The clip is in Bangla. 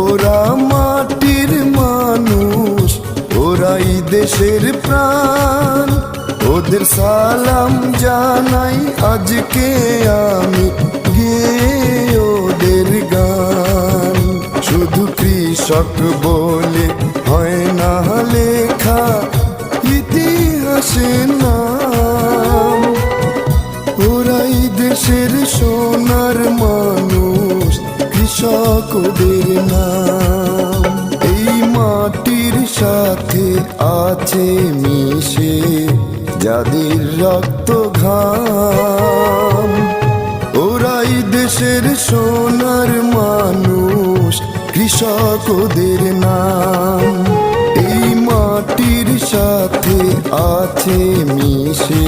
ওরা মাটির মানুষ, ওরাই দেশের প্রাণ। ওদের সালাম জানাই আজকে আমি গেয়ে ওদের গান। শুধু কৃষক বলে হয় না লেখা ইতিহাসে নাম, ওরাই দেশের সোনার মানুষ, কৃষক ওদের নাম। এই মাটির সাথে আছে মিশে যাদের রক্ত ঘাম, ওরাই দেশের সোনার মানুষ, কৃষক ওদের নাম। এই মাটির সাথে আছে মিশে